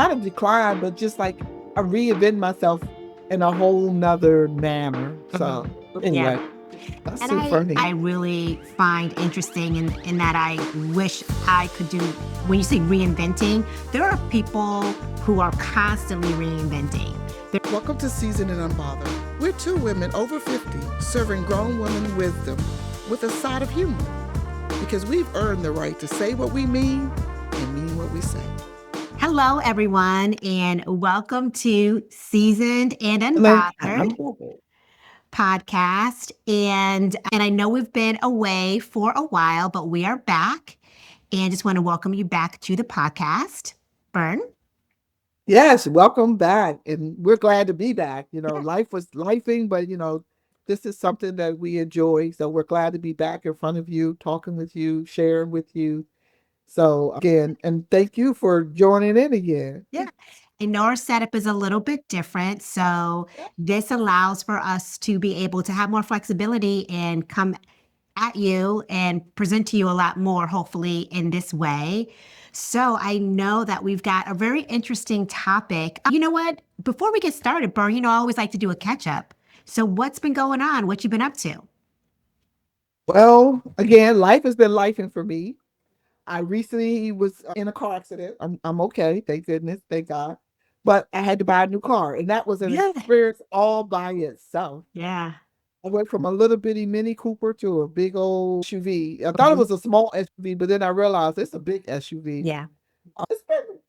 not a decline, but just like I reinvent myself in a whole nother manner. Mhm. So Yeah. anyway, that's And so I funny. really find interesting in that I wish I could do, when you say reinventing, there are people who are constantly reinventing. Welcome to Seasoned Unbothered. We're two women over 50 serving grown women wisdom with a side of humor because we've earned the right to say what we mean and mean what we say. Hello, everyone, and welcome to Seasoned and And then Unbothered I'm okay. podcast. And I know we've been away for a while, but we are back. And just want to welcome you back to the podcast. Bern? Yes, welcome back. And we're glad to be back. Life was lifing, but this is something that we enjoy. So we're glad to be back in front of you, talking with you, sharing with you. So again, and thank you for joining in again. Yeah. I know our setup is a little bit different. So this allows for us to be able to have more flexibility and come at you and present to you a lot more, hopefully, in this way. So I know that we've got a very interesting topic. You know what? Before we get started, Bern, I always like to do a catch up. So what's been going on? What you been up to? Well, again, life has been lifing for me. I recently was in a car accident. I'm okay, thank goodness, thank God. But I had to buy a new car, and that was an Yeah. experience all by itself. Yeah. I went from a little bitty Mini Cooper to a big old SUV. I thought it Mhm. was a small SUV, but then I realized it's a big SUV. Yeah. It's been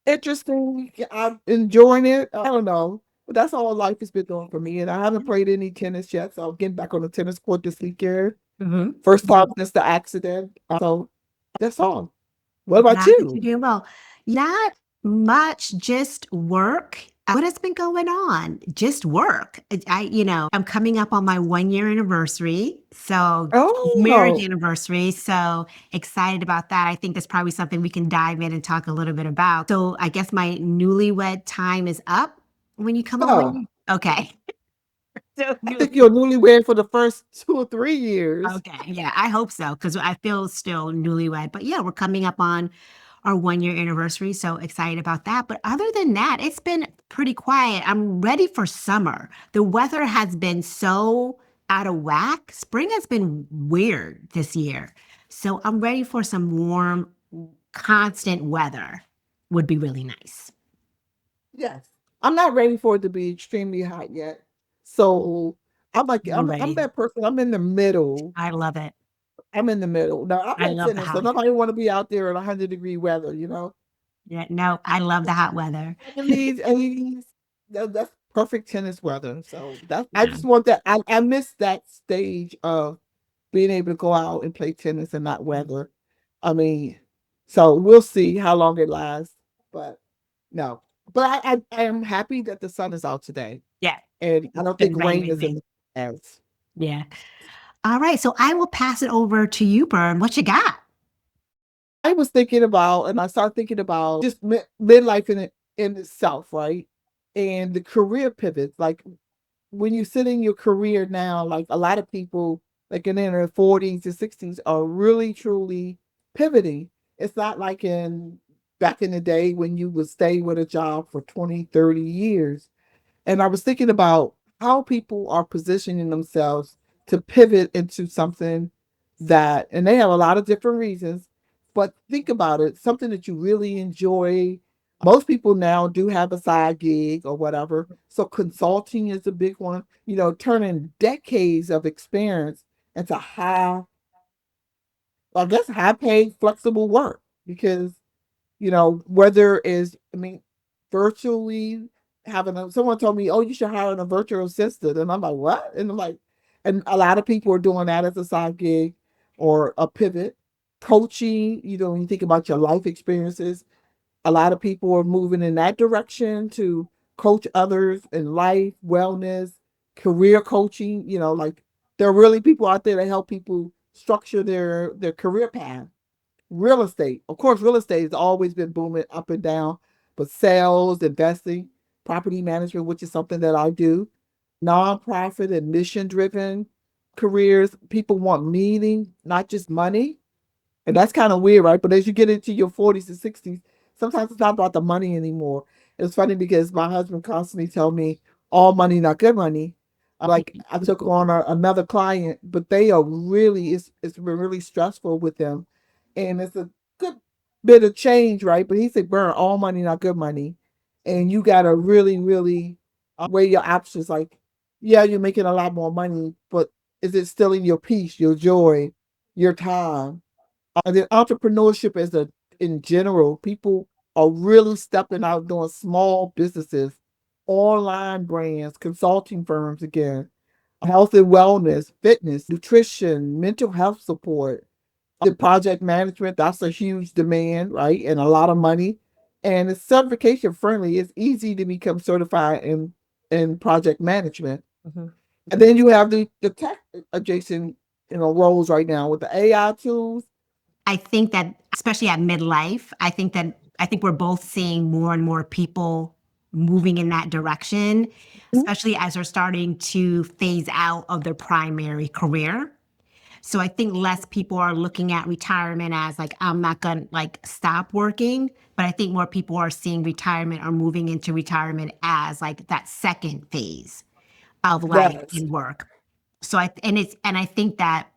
interesting. I'm enjoying it. I don't know. But that's all life has been doing for me. And I haven't played any tennis yet, so I'm getting back on the tennis court this weekend. Hmm. First time since the accident. So that's all. What about Glad that you're you? doing well. Not much, just work. What has been going on? Just work. I'm coming up on my 1 year anniversary. So, marriage Oh, anniversary. So excited about that. I think that's probably something we can dive in and talk a little bit about. So, I guess my newlywed time is up when you come on. yeah. Okay. So, I think you're newlywed for the first 2 or 3 years. okay. Yeah, I hope so because I feel still newlywed. But yeah, we're coming up on our 1 year anniversary. So excited about that. But other than that, it's been pretty quiet. I'm ready for summer. The weather has been so out of whack. Spring has been weird this year. So I'm ready for some warm, constant weather. Would be really nice. Yes. I'm not ready for it to be extremely hot yet. So I'm like, I'm I'm ready. that person. I'm in the middle. I love it. I'm in the middle. Now I I play love the tennis, so hot. nobody want to be out there in 100-degree weather. Yeah, no, I love the hot weather. 70s, 80s, that's perfect tennis weather. So I Yeah. just want that. I miss that stage of being able to go out and play tennis and not weather. I mean, so we'll see how long it lasts. But no. But I am happy that the sun is out today. Yeah. And I It's don't think been rain is in raining. the plans. Yeah. All right. So I will pass it over to you, Bern. What you got? I was thinking about, and I started thinking about just midlife in itself, right? And the career pivots. Like when you sit in your career now, like a lot of people, like in their 40s and 60s, are really truly pivoting. It's not like in back in the day when you would stay with a job for 20, 30 years. And I was thinking about how people are positioning themselves to pivot into something that, and they have a lot of different reasons, but think about it, something that you really enjoy. Most people now do have a side gig or whatever. So consulting is a big one, turning decades of experience into I guess, high paid, flexible work because whether is, I mean, virtually someone told me, oh, you should hire a virtual assistant. And I'm like, what? And I'm like, and a lot of people are doing that as a side gig or a pivot. Coaching, when you think about your life experiences, a lot of people are moving in that direction to coach others in life, wellness, career coaching. Like there are really people out there that help people structure their career path. Real estate. Of course, real estate has always been booming up and down, but sales, investing, property management, which is something that I do, nonprofit and mission driven careers. People want meaning, not just money. And that's kind of weird, right? But as you get into your 40s and 60s, sometimes it's not about the money anymore. It's funny because my husband constantly tell me all money not good money. Like I took on another client, but they are really it's been really stressful with them, and it's a good bit of change, right? But he said, "Burn all money not good money," and you gotta really weigh your options. Like, yeah, you're making a lot more money, but is it still in your peace, your joy, your time? The entrepreneurship as a in general, people are really stepping out doing small businesses, online brands, consulting firms again, health and wellness, fitness, nutrition, mental health support, the project management, that's a huge demand, right? And a lot of money. And it's certification friendly. It's easy to become certified in project management. And then you have the tech adjacent, roles right now with the AI tools. I think that, especially at midlife, I think we're both seeing more and more people moving in that direction, especially as they're starting to phase out of their primary career. So I think less people are looking at retirement as like, I'm not gonna like stop working, but I think more people are seeing retirement or moving into retirement as like that second phase of life Yes. and work. So I think that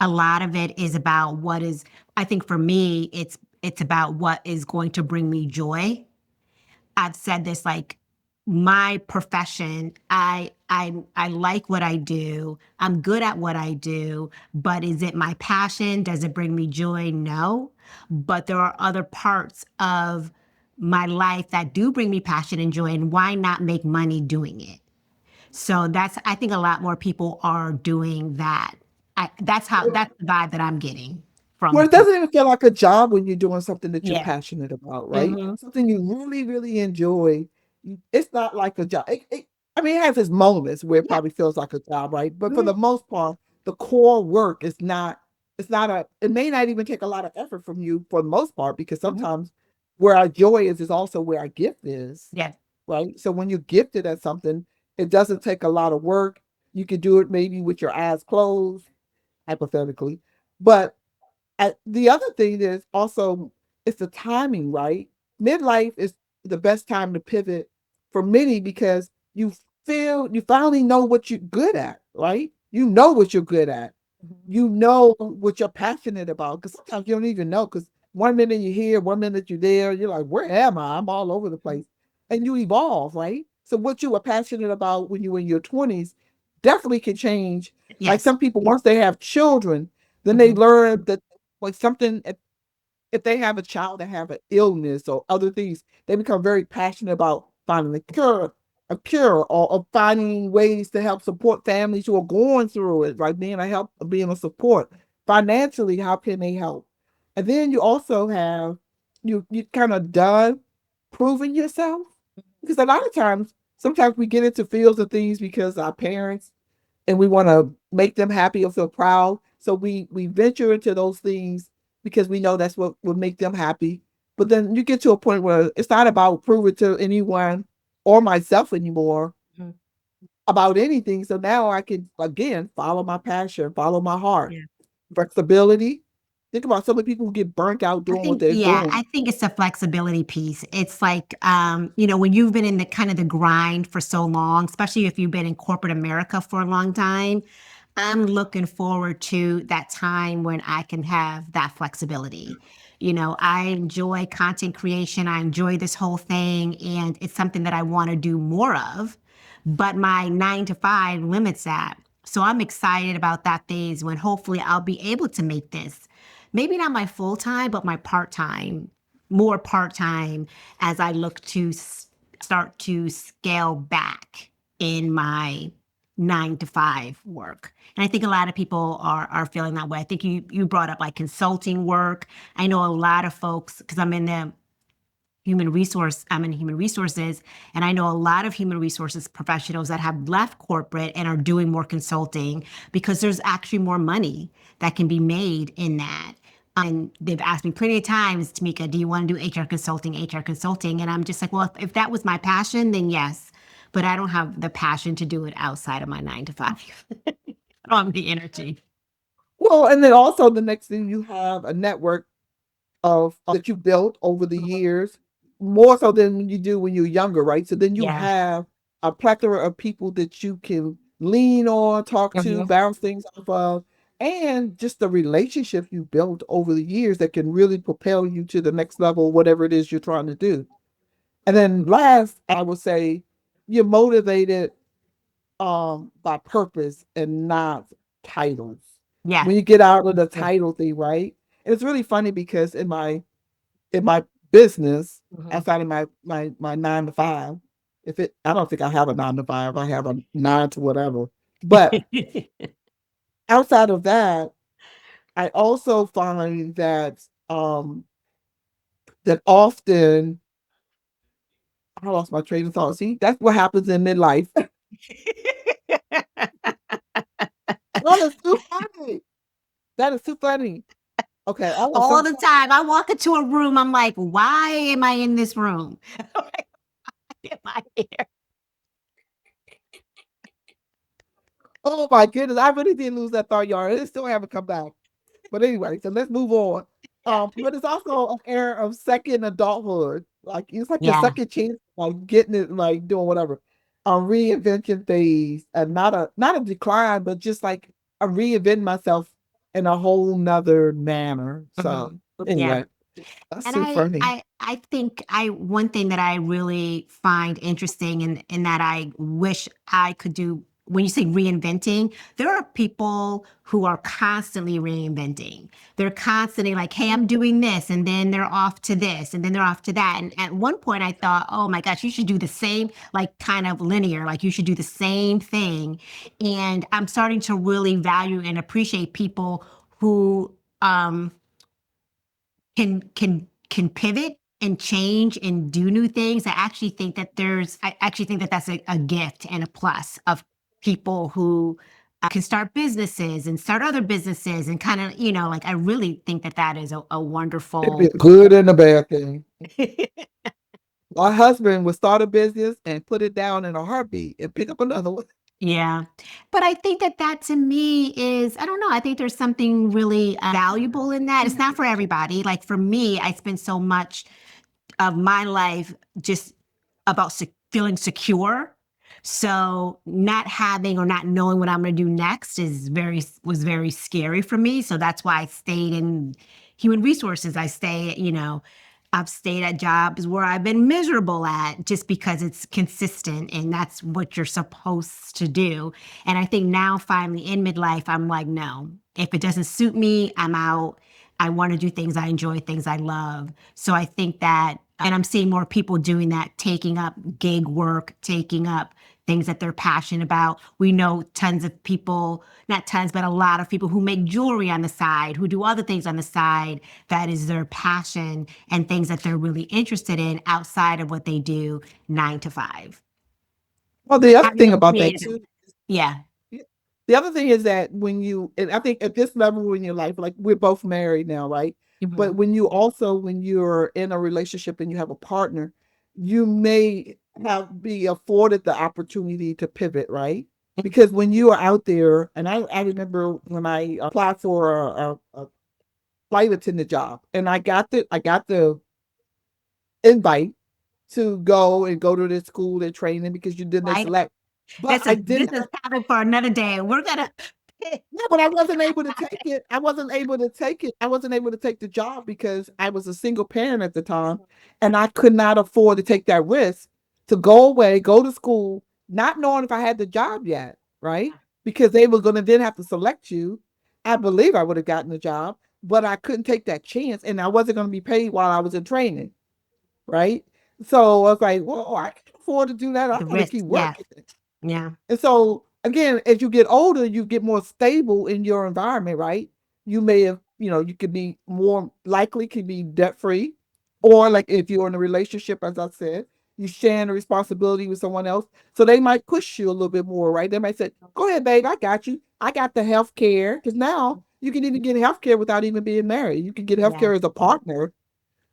a lot of it is about what is, I think for me, it's about what is going to bring me joy. I've said this, like, my profession, I like what I do. I'm good at what I do, but is it my passion? Does it bring me joy? No. But there are other parts of my life that do bring me passion and joy, and why not make money doing it? So I think a lot more people are doing that. That's the vibe that I'm getting Well, from it people. doesn't even feel like a job when you're doing something that you're Yeah. passionate about, right? Hmm. Something you really enjoy. It's not like a job. I mean, it has its moments where it Yeah. probably feels like a job, right? But for Mhm. the most part, the core work is not. It's not a. It may not even take a lot of effort from you for the most part, because Mhm. sometimes where our joy is also where our gift is, Yeah. right? So when you're gifted at something, it doesn't take a lot of work. You can do it maybe with your eyes closed, hypothetically, but the other thing is also it's the timing, right? Midlife is the best time to pivot for many because you finally know what you're good at, right? You know what you're good at. You know what you're passionate about. Because sometimes you don't even know. Because one minute you're here, one minute you're there. You're like, where am I? I'm all over the place. And you evolve, right? So what you were passionate about when you were in your 20s definitely can change. Like Yes. some people, once they have children, then they Mhm. learn that like something if they have a child that have an illness or other things, they become very passionate about finding a cure, or finding ways to help support families who are going through it, right? Being a support financially. How can they help? And then you also have you kind of done proving yourself, because a lot of times, sometimes we get into fields of things because our parents and we want to make them happy or feel proud. So we venture into those things because we know that's what will make them happy. But then you get to a point where it's not about proving to anyone or myself anymore Mhm. about anything. So now I can again follow my passion, follow my heart, Yeah. flexibility. Think about some of the people who get burnt out I doing what think, they're yeah, doing. I think it's the flexibility piece. It's like, when you've been in the kind of the grind for so long, especially if you've been in corporate America for a long time, I'm looking forward to that time when I can have that flexibility. I enjoy content creation. I enjoy this whole thing, and it's something that I want to do more of, but my 9 to 5 limits that. So I'm excited about that phase when hopefully I'll be able to make this maybe not my full time, but my part time, more part time as I look to start to scale back in my 9 to 5 work. And I think a lot of people are feeling that way. I think you brought up like consulting work. I know a lot of folks because I'm in human resources, and I know a lot of human resources professionals that have left corporate and are doing more consulting because there's actually more money that can be made in that. And they've asked me plenty of times, Tamika, do you want to do HR consulting, HR consulting? And I'm just like, well, if that was my passion, then yes. But I don't have the passion to do it outside of my 9 to 5. I don't have the energy. Well, and then also the next thing you have a network of that you built over the years, more so than you do when you're younger, right? So then you Yeah. have a plethora of people that you can lean on, talk to, Mhm. bounce things off of, and just the relationship you built over the years that can really propel you to the next level, whatever it is you're trying to do. And then last, I would say you're motivated by purpose and not titles. Yeah. When you get out of the title thing, right? And it's really funny because in my business, Mhm. outside of my 9 to 5, if it I don't think I have a 9 to 5, I have a 9 to whatever. But outside of that, I also find that that often I lost my train of thought. See, that's what happens in midlife. That is too funny. That is too funny. Okay, I was All so the time. I walk into a room, I'm like, why am I in this room? Why am I here? oh my goodness, I really did lose that thought, y'all. It still haven't come back. But anyway, so let's move on. But it's also an era of second adulthood. Like it's like your Yeah. second chance, like getting it, like doing whatever. A reinvention phase, and not a decline, but just like a reinvent myself in a whole nother manner. So Mhm. Yeah. anyway, that's And too funny. I think I one thing that I really find interesting and that I wish I could do when you say reinventing, there are people who are constantly reinventing. They're constantly like, hey, I'm doing this, and then they're off to this, and then they're off to that. And at one point I thought, oh my gosh, you should do the same, like kind of linear, like you should do the same thing. And I'm starting to really value and appreciate people who can pivot and change and do new things. I actually think that that's a gift and a plus of people who can start businesses and start other businesses and kind of, like I really think that that is a It'd be wonderful. a good and a bad thing. My husband would start a business and put it down in a heartbeat and pick up another one. Yeah. But I think that that to me is, I don't know, I think there's something really valuable in that. It's not for everybody. Like for me, I spend so much of my life just about feeling secure. So not having or not knowing what I'm going to do next was very scary for me. So that's why I stayed in human resources. I've stayed at jobs where I've been miserable at just because it's consistent and that's what you're supposed to do. And I think now finally in midlife, I'm like, no, if it doesn't suit me, I'm out. I want to do things I enjoy, things I love. So I think that, and I'm seeing more people doing that, taking up gig work, taking up things that they're passionate about. We know tons of people, not tons, but a lot of people who make jewelry on the side, who do other things on the side. That is their passion and things that they're really interested in outside of what they do 9 to 5. Well, the other Having thing a about that creative, too. yeah. Yeah. The other thing is that when you, and I think at this level in your life, like we're both married now, right? But Mhm. when you're in a relationship and you have a partner, you may be afforded the opportunity to pivot, right? Because when you are out there, and I remember when I applied for a flight attendant job, and I got the invite to go to this school and training because you didn't Right? select, but That's I this didn't. is topic for another day. We're gonna No, but I wasn't able to take it. I wasn't able to take it. I wasn't able to take the job because I was a single parent at the time and I could not afford to take that risk to go away, go to school, not knowing if I had the job yet, right? Because they were going to then have to select you. I believe I would have gotten the job, but I couldn't take that chance and I wasn't going to be paid while I was in training, right? So I was like, well, I can't afford to do that. I'm the going to risk. keep Yeah. working. Yeah. And so again, as you get older, you get more stable in your environment, right? You may have, you could be more likely to be debt free, or like if you're in a relationship, as I said, you sharing the responsibility with someone else, so they might push you a little bit more, right? They might say, "Go ahead, babe, I got you. I got the health care." Because now you can even get health care without even being married. You can get health Yeah. care as a partner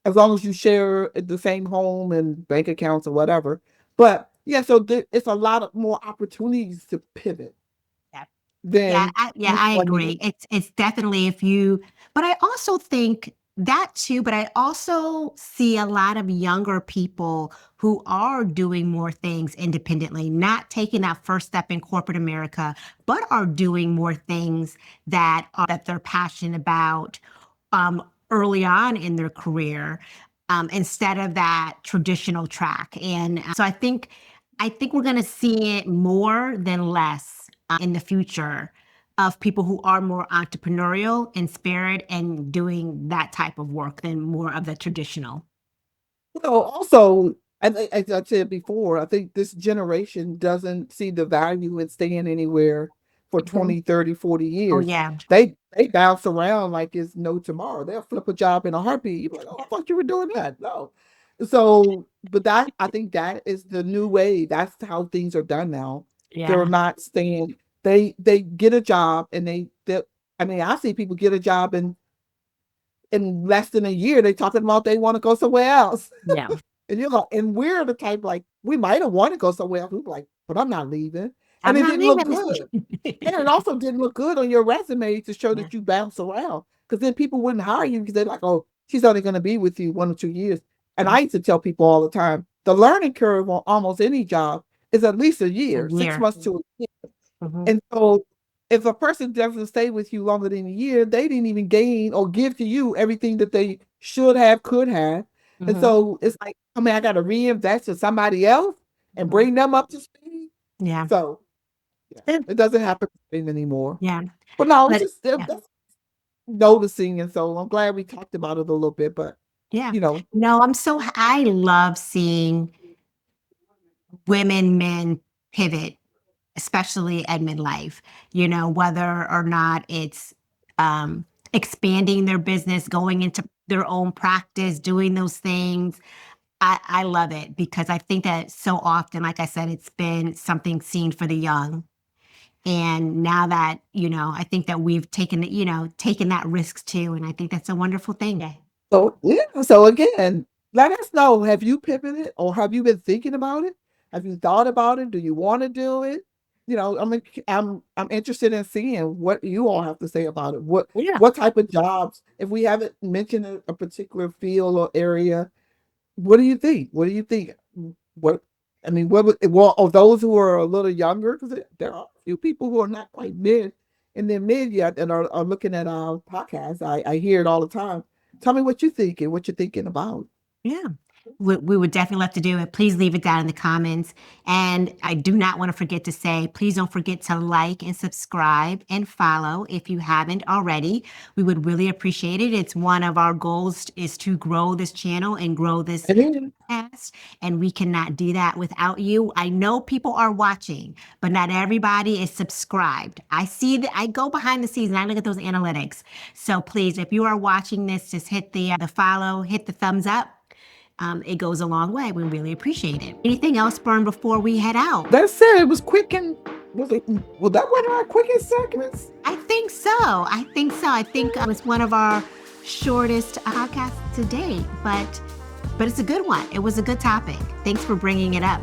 as long as you share the same home and bank accounts or whatever. But yeah, so it's a lot of more opportunities to pivot Yeah. Yeah, than I when I you're agree. It's definitely if you but I also think That too, but I also see a lot of younger people who are doing more things independently, not taking that first step in corporate America, but are doing more things that they're passionate about early on in their career, instead of that traditional track. And so I think we're going to see it more than less in the future of people who are more entrepreneurial in spirit and doing that type of work than more of the traditional. Well, also, as I said before, I think this generation doesn't see the value in staying anywhere for Mhm. 20, 30, 40 Oh, years. yeah. They bounce around like it's no tomorrow. They'll flip a job in a heartbeat. You're like, oh, I thought you were doing that. No. So, but that I think that is the new way. That's how things are done now. They're Yeah. not staying. They get a job and they I mean, I see people get a job in less than a year. They talking about they want to go somewhere else. Yeah. And you're like, and we're the type like we might have wanted to go somewhere else. We're like, but I'm not leaving. And I'm it not didn't look leaving. good. And it also didn't look good on your resume to show Yeah. that you bounce around. Because then people wouldn't hire you because they're like, oh, she's only going to be with you 1 or 2 years. And I used to tell people all the time, the learning curve on almost any job is at least a A year, six year. months to a year. Hmm. And so if a person doesn't stay with you longer than a year, they didn't even gain or give to you everything that they should have, could have. And Hmm. so it's like, I mean, I got to reinvest in somebody else and Hmm. bring them up to speed. Yeah. So yeah, Yeah. it doesn't happen anymore. Yeah. But no, it's But just yeah. that's noticing. And so I'm glad we talked about it a little bit. But, Yeah. you know, No, I love seeing women, men pivot, especially at midlife, whether or not it's expanding their business, going into their own practice, doing those things. I love it because I think that so often, like I said, it's been something seen for the young. And now that, I think that we've taken that risk too. And I think that's a wonderful thing. Yeah. so yeah. So again, let us know. Have you pivoted or have you been thinking about it? Have you thought about it? Do you want to do it? I'm interested in seeing what you all have to say about it. Yeah. What type of jobs? If we haven't mentioned a particular field or area, what do you think? What do you think? What I mean, well, of those who are a little younger, because there are a few people who are not quite in their mid yet, and are looking at our podcast. I hear it all the time. Tell me what you think and what you're thinking about. Yeah. We would definitely love to do it. Please leave it down in the comments. And I do not want to forget to say, please don't forget to like and subscribe and follow if you haven't already. We would really appreciate it. It's one of our goals is to grow this channel and grow this And then, podcast, and we cannot do that without you. I know people are watching, but not everybody is subscribed. I see that I go behind the scenes and I look at those analytics. So please, if you are watching this, just hit the follow, hit the thumbs up. It goes a long way. We really appreciate it. Anything else, Bern, before we head out? that's it. It was quick and was that one of our quickest segments? I think so. I think it's one of our shortest podcasts to date, but it's a good one. It was a good topic. Thanks for bringing it up.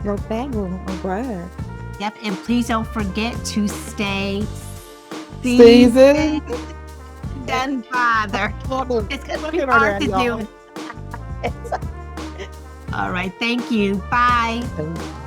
No problem. I'm glad. Yep, and please don't forget to stay Seasoned. Unbothered. It's gonna be hard to do. All right, thank you. Bye. Y'all.